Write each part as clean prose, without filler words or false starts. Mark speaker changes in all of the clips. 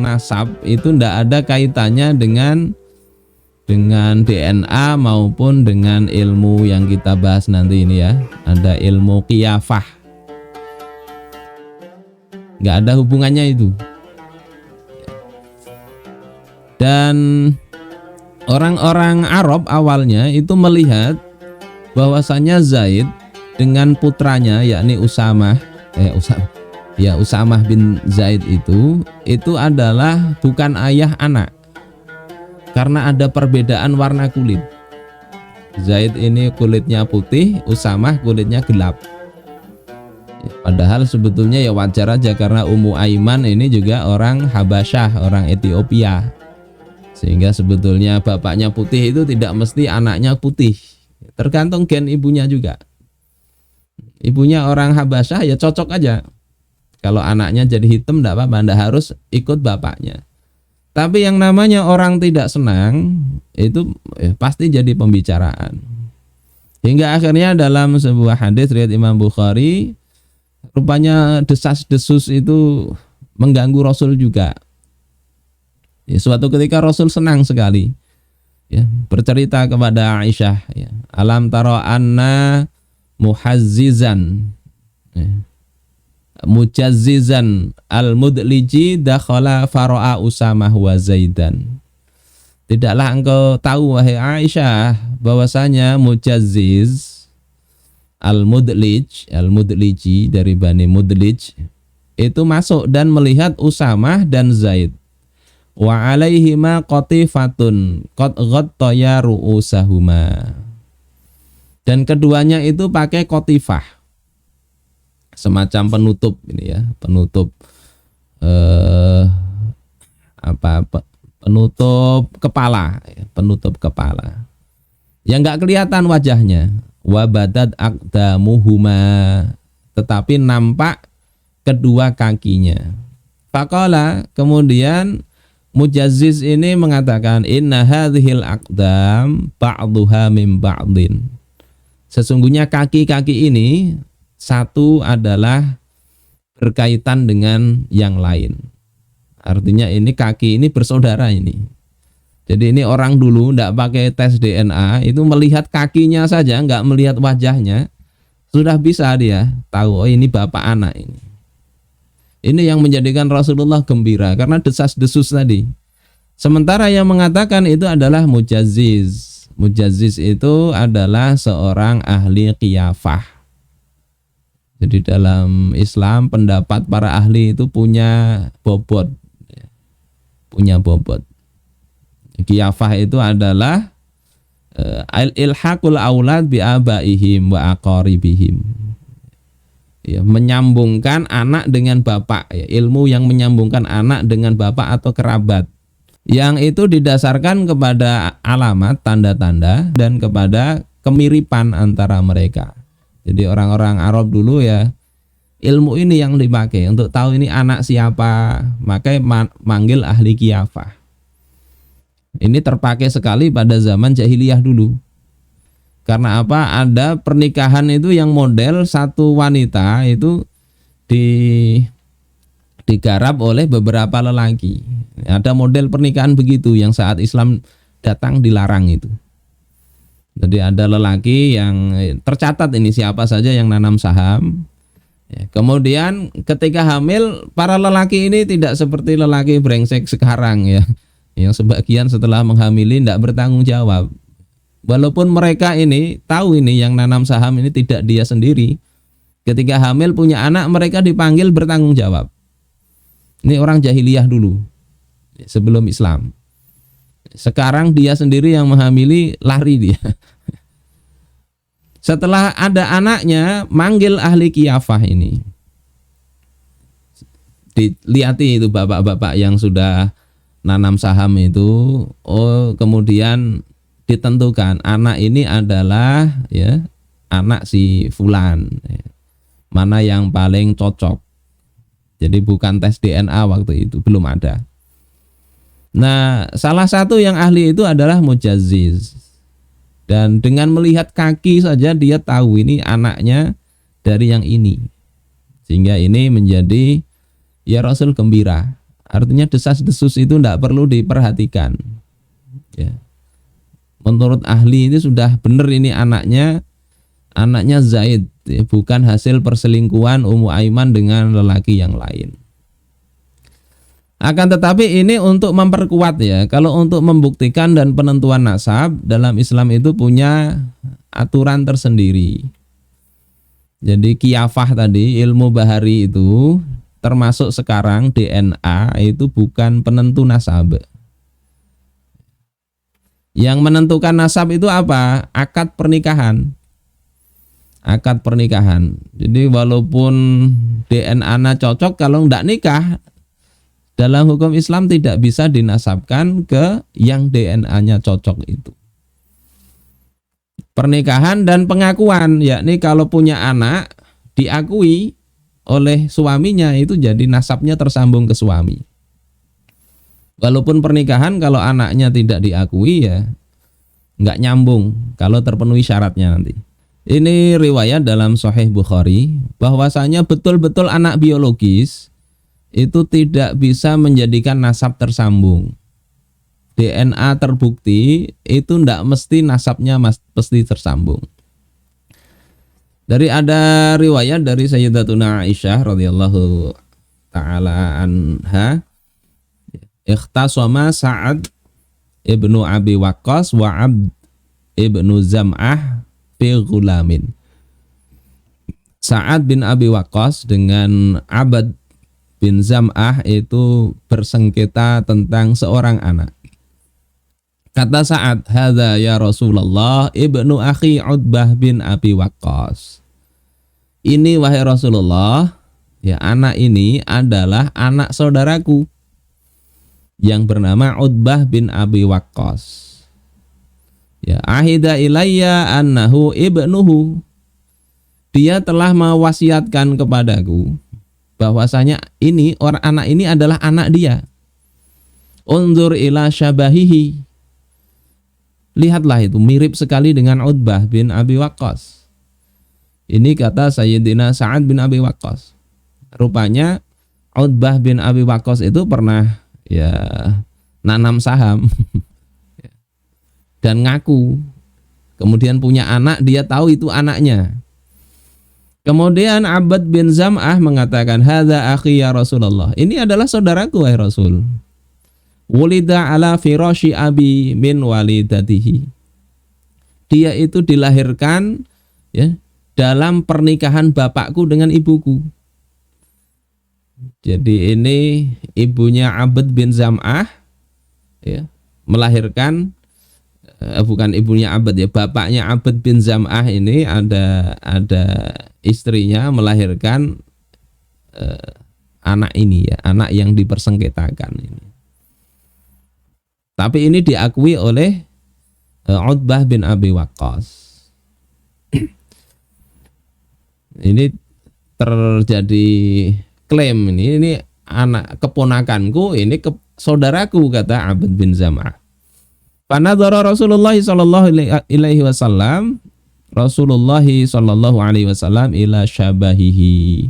Speaker 1: nasab itu ndak ada kaitannya dengan DNA maupun dengan ilmu yang kita bahas nanti ini ya. Ada ilmu qiyafah, nggak ada hubungannya itu. Dan orang-orang Arab awalnya itu melihat bahwasanya Zaid dengan putranya yakni Usamah bin Zaid itu adalah bukan ayah anak. Karena ada perbedaan warna kulit. Zaid ini kulitnya putih, Usamah kulitnya gelap. Padahal sebetulnya ya wajar aja karena Ummu Aiman ini juga orang Habasyah, orang Ethiopia. Sehingga sebetulnya bapaknya putih itu tidak mesti anaknya putih. Tergantung gen ibunya juga. Ibunya orang Habasyah ya cocok aja. Kalau anaknya jadi hitam enggak apa-apa, enggak harus ikut bapaknya. Tapi yang namanya orang tidak senang itu pasti jadi pembicaraan. Hingga akhirnya dalam sebuah hadis riwayat Imam Bukhari, rupanya desas-desus itu mengganggu Rasul juga. Ya, suatu ketika Rasul senang sekali ya, bercerita kepada Aisyah ya, alam taro anna muhazzizan ya, mujazzizan al-mudliji dakhala fara'a Usamah wa Zaidan. Tidaklah engkau tahu wahai Aisyah bahwasanya mujazziz al-mudliji dari Bani Mudlij itu masuk dan melihat Usamah dan Zaid. Wa alaihima qatifatun qad ghattaya ru'usahuma. Dan keduanya itu pakai qatifah. Semacam penutup ini ya, penutup penutup kepala, penutup kepala. Yang enggak kelihatan wajahnya. Wa badad aqdamuhuma, tetapi nampak kedua kakinya. Faqala, kemudian Mujazziz ini mengatakan inna hadhil aqdam ba'duha min ba'din. Sesungguhnya kaki-kaki ini satu adalah berkaitan dengan yang lain. Artinya ini kaki ini bersaudara ini. Jadi ini orang dulu tidak pakai tes DNA, itu melihat kakinya saja, nggak melihat wajahnya, sudah bisa dia tahu oh ini bapak anak ini. Ini yang menjadikan Rasulullah gembira karena desas-desus tadi. Sementara yang mengatakan itu adalah Mujazziz. Mujazziz itu adalah seorang ahli qiyafah. Jadi dalam Islam pendapat para ahli itu punya bobot. Punya bobot. Qiyafah itu adalah ilhaqul aulad bi abaihim wa aqaribihim. Ya, menyambungkan anak dengan bapak, ya, ilmu yang menyambungkan anak dengan bapak atau kerabat. Yang itu didasarkan kepada alamat, tanda-tanda dan kepada kemiripan antara mereka. Jadi orang-orang Arab dulu ya ilmu ini yang dipakai untuk tahu ini anak siapa, makanya manggil ahli qiyafah. Ini terpakai sekali pada zaman jahiliyah dulu. Karena apa? Ada pernikahan itu yang model satu wanita itu digarap oleh beberapa lelaki. Ada model pernikahan begitu yang saat Islam datang dilarang itu. Jadi ada lelaki yang tercatat ini siapa saja yang nanam saham. Ya, kemudian ketika hamil para lelaki ini tidak seperti lelaki brengsek sekarang ya, yang sebagian setelah menghamili tidak bertanggung jawab. Walaupun mereka ini tahu ini yang nanam saham ini tidak dia sendiri. Ketika hamil punya anak mereka dipanggil bertanggung jawab. Ini orang jahiliyah dulu sebelum Islam. Sekarang dia sendiri yang menghamili, lari dia. Setelah ada anaknya, manggil ahli qiyafah ini. Dilihat itu bapak-bapak yang sudah nanam saham itu, oh kemudian ditentukan anak ini adalah ya anak si fulan. Mana yang paling cocok. Jadi bukan tes DNA waktu itu, belum ada. Nah, salah satu yang ahli itu adalah Mujazziz. Dan dengan melihat kaki saja dia tahu ini anaknya dari yang ini. Sehingga ini menjadi ya Rasul gembira. Artinya desas-desus itu tidak perlu diperhatikan. Ya. Menurut ahli ini sudah benar ini anaknya Zaid, ya, bukan hasil perselingkuhan Ummu Aiman dengan lelaki yang lain. Akan tetapi ini untuk memperkuat ya. Kalau untuk membuktikan dan penentuan nasab dalam Islam itu punya aturan tersendiri. Jadi kiyafah tadi, ilmu bahari itu termasuk sekarang DNA itu bukan penentu nasab. Yang menentukan nasab itu apa? Akad pernikahan. Akad pernikahan. Jadi walaupun DNA-nya cocok, kalau tidak nikah, dalam hukum Islam tidak bisa dinasabkan ke yang DNA-nya cocok itu. Pernikahan dan pengakuan, yakni kalau punya anak diakui oleh suaminya itu jadi nasabnya tersambung ke suami. Walaupun pernikahan kalau anaknya tidak diakui ya nggak nyambung kalau terpenuhi syaratnya nanti. Ini riwayat dalam Sahih Bukhari bahwasanya betul-betul anak biologis itu tidak bisa menjadikan nasab tersambung. DNA terbukti itu tidak mesti nasabnya mesti tersambung. Dari ada riwayat dari Sayyidatuna Aisyah radhiyallahu taala anha, ikhtasama Sa'ad ibnu Abi Waqqas wa Abd ibnu Zam'ah fi ghulamin. Sa'ad bin Abi Waqqas dengan Abd bin Zam'ah itu bersengketa tentang seorang anak. Kata Sa'ad, "Hadza ya Rasulullah ibnu akhi Utbah bin Abi Waqqas." Ini wahai Rasulullah, ya anak ini adalah anak saudaraku yang bernama Utbah bin Abi Waqqas. Ya, ahida ilayya annahu ibnuhu. Dia telah mewasiatkan kepadaku bahwasanya ini anak ini adalah anak dia. Unzur ila syabahihi. Lihatlah itu mirip sekali dengan Utbah bin Abi Waqqas. Ini kata Sayyidina Sa'ad bin Abi Waqqas. Rupanya Utbah bin Abi Waqqas itu pernah ya nanam saham dan ngaku. Kemudian punya anak, dia tahu itu anaknya. Kemudian Abd bin Zam'ah mengatakan, "Hadza akhi ya Rasulullah." Ini adalah saudaraku wahai Rasul. Wulida ala firashi abi min walidatihi. Dia itu dilahirkan ya dalam pernikahan bapakku dengan ibuku. Jadi ini ibunya Abd bin Zam'ah ya, melahirkan bukan ibunya Abd ya, bapaknya Abd bin Zam'ah ini ada istrinya melahirkan anak ini ya, anak yang dipersengketakan ini. Tapi ini diakui oleh Utbah bin Abi Waqqas. Ini terjadi klaim ini anak keponakanku, ini saudaraku, kata Abd bin Zam'ah. Panadzara Rasulullah sallallahu alaihi wasallam, Rasulullah sallallahu alaihi wasallam ila syabahihi.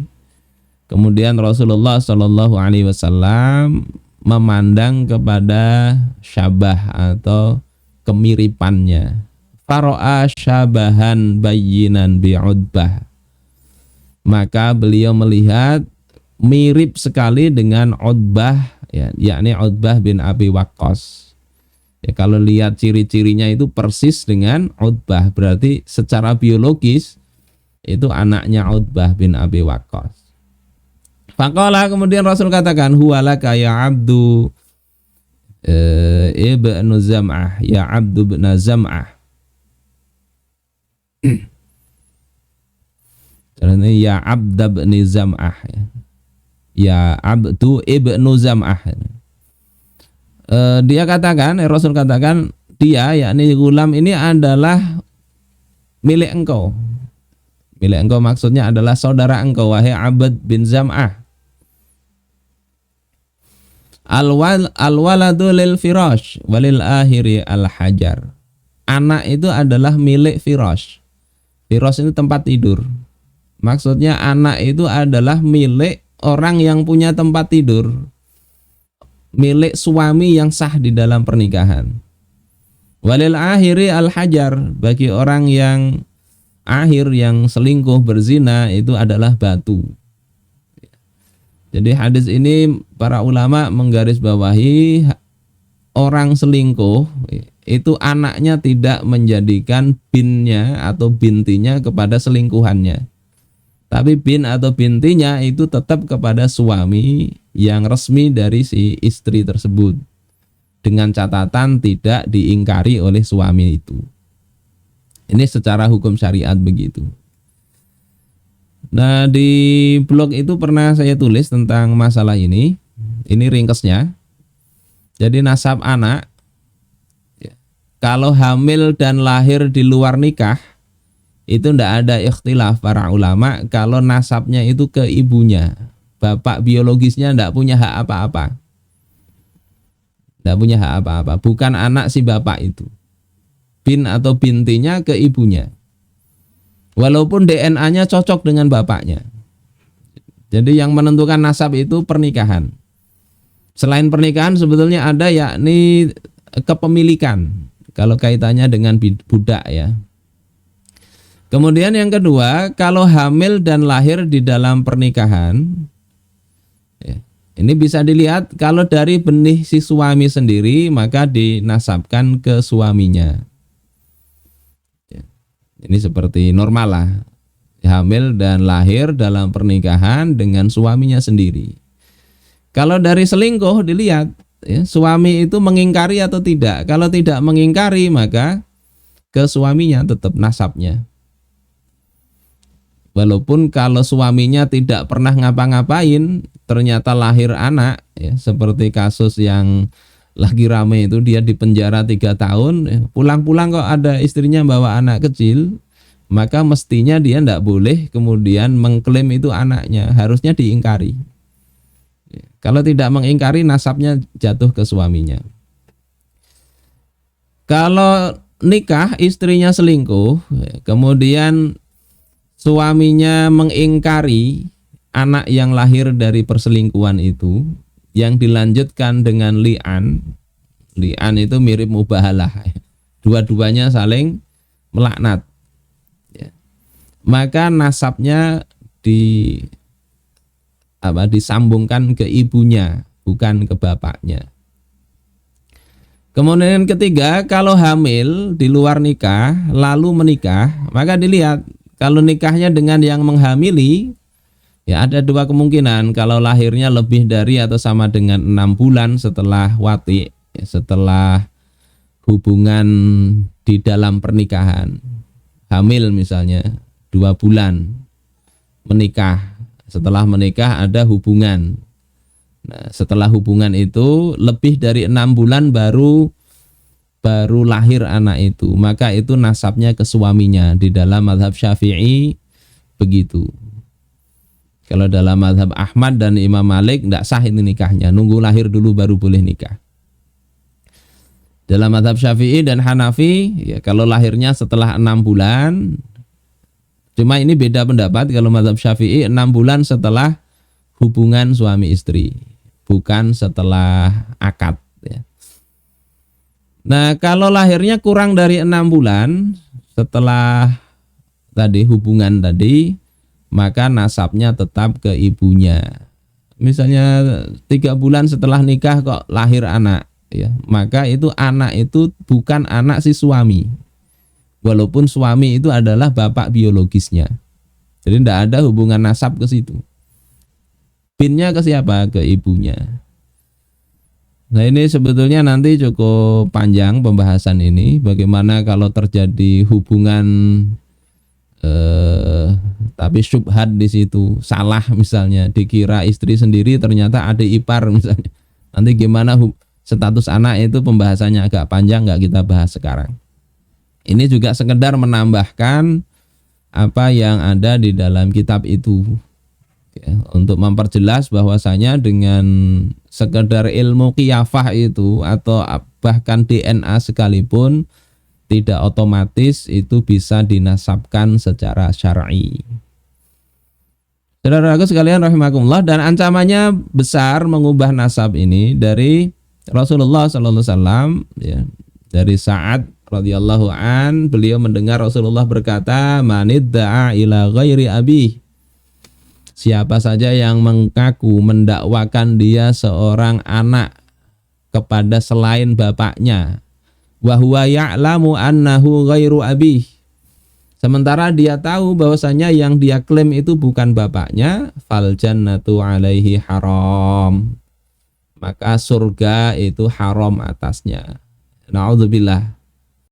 Speaker 1: Kemudian Rasulullah sallallahu alaihi wasallam memandang kepada syabah atau kemiripannya. Faro'a syabahan bayyinan bi'udbah. Maka beliau melihat mirip sekali dengan Utbah ya, yakni Utbah bin Abi Waqqas. Ya, kalau lihat ciri-cirinya itu persis dengan Utbah, berarti secara biologis itu anaknya Utbah bin Abi Waqqas. Faqala, kemudian Rasul katakan, huwalaka ya Abdu ibnu Zam'ah, ya Abdu bin Zam'ah. Karena ya Abda bin Zam'ah, ya Abdu ibnu Zam'ah. Dia katakan, Rasul katakan, dia yakni gulam ini adalah milik engkau. Milik engkau maksudnya adalah saudara engkau, wahai Abd bin Zam'ah. Al-waladu lil firash walil akhiri al-hajar. Anak itu adalah milik firash. Firash ini tempat tidur. Maksudnya anak itu adalah milik orang yang punya tempat tidur. milik suami yang sah di dalam pernikahan. Walil akhiri al hajar, bagi orang yang akhir yang selingkuh berzina itu adalah batu. Jadi hadis ini para ulama menggarisbawahi orang selingkuh itu anaknya tidak menjadikan binnya atau bintinya kepada selingkuhannya. Tapi bin atau bintinya itu tetap kepada suami yang resmi dari si istri tersebut. Dengan catatan tidak diingkari oleh suami itu. Ini secara hukum syariat begitu. Nah, di blog itu pernah saya tulis tentang masalah ini. Ini ringkesnya. Jadi nasab anak, kalau hamil dan lahir di luar nikah, itu tidak ada ikhtilaf para ulama kalau nasabnya itu ke ibunya. Bapak biologisnya tidak punya hak apa-apa. Tidak punya hak apa-apa. Bukan anak si bapak itu. Bin atau bintinya ke ibunya. Walaupun DNA-nya cocok dengan bapaknya. Jadi yang menentukan nasab itu pernikahan. Selain pernikahan sebetulnya ada yakni kepemilikan. Kalau kaitannya dengan budak ya. Kemudian yang kedua, kalau hamil dan lahir di dalam pernikahan, ya, ini bisa dilihat kalau dari benih si suami sendiri maka dinasabkan ke suaminya. Ya, ini seperti normal lah, hamil dan lahir dalam pernikahan dengan suaminya sendiri. Kalau dari selingkuh dilihat ya, suami itu mengingkari atau tidak. Kalau tidak mengingkari maka ke suaminya tetap nasabnya. Walaupun kalau suaminya tidak pernah ngapa-ngapain, ternyata lahir anak, ya, seperti kasus yang lagi rame itu, dia di penjara 3 tahun, ya, pulang-pulang kok ada istrinya bawa anak kecil, maka mestinya dia tidak boleh kemudian mengklaim itu anaknya, harusnya diingkari. Ya, kalau tidak mengingkari, nasabnya jatuh ke suaminya. Kalau nikah, istrinya selingkuh, ya, kemudian suaminya mengingkari anak yang lahir dari perselingkuhan itu, yang dilanjutkan dengan li'an. Li'an itu mirip mubahalah. Dua-duanya saling melaknat. Ya. Maka nasabnya disambungkan ke ibunya, bukan ke bapaknya. Kemudian ketiga, kalau hamil di luar nikah lalu menikah, maka dilihat kalau nikahnya dengan yang menghamili, ya ada 2 kemungkinan. Kalau lahirnya lebih dari atau sama dengan 6 bulan setelah wati, ya, setelah hubungan di dalam pernikahan. Hamil misalnya 2 bulan, menikah. Setelah menikah ada hubungan. Nah, setelah hubungan itu lebih dari 6 bulan baru lahir anak itu, maka itu nasabnya ke suaminya. Di dalam mazhab Syafi'i begitu. Kalau dalam mazhab Ahmad dan Imam Malik tidak sah ini nikahnya, nunggu lahir dulu baru boleh nikah. Dalam mazhab Syafi'i dan Hanafi, ya, kalau lahirnya setelah 6 bulan, cuma ini beda pendapat. Kalau mazhab Syafi'i 6 bulan setelah hubungan suami istri, bukan setelah akad. Ya. Nah, kalau lahirnya kurang dari 6 bulan setelah tadi hubungan tadi, maka nasabnya tetap ke ibunya. Misalnya 3 bulan setelah nikah kok lahir anak, ya, maka itu anak itu bukan anak si suami. Walaupun suami itu adalah bapak biologisnya. Jadi tidak ada hubungan nasab ke situ. Binnya ke siapa? Ke ibunya. Nah, ini sebetulnya nanti cukup panjang pembahasan ini. Bagaimana kalau terjadi hubungan tapi syubhat di situ, salah misalnya, dikira istri sendiri ternyata adik ipar misalnya. Nanti gimana status anak itu pembahasannya agak panjang, nggak kita bahas sekarang. Ini juga sekedar menambahkan apa yang ada di dalam kitab itu. Ya, untuk memperjelas bahwasanya dengan sekedar ilmu qiyafah itu atau bahkan DNA sekalipun tidak otomatis itu bisa dinasabkan secara syar'i. Saudaraku sekalian rahimakumullah, dan ancamannya besar mengubah nasab ini dari Rasulullah sallallahu alaihi wasallam ya. Dari Sa'ad radhiyallahu an, beliau mendengar Rasulullah berkata, "Manidda'a ila ghairi abi." Siapa saja yang mengaku mendakwakan dia seorang anak kepada selain bapaknya, wa huwa ya'lamu annahu ghairu abi, sementara dia tahu bahwasanya yang dia klaim itu bukan bapaknya, fal jannatu alaihi haram, maka surga itu haram atasnya. Na'udzubillah.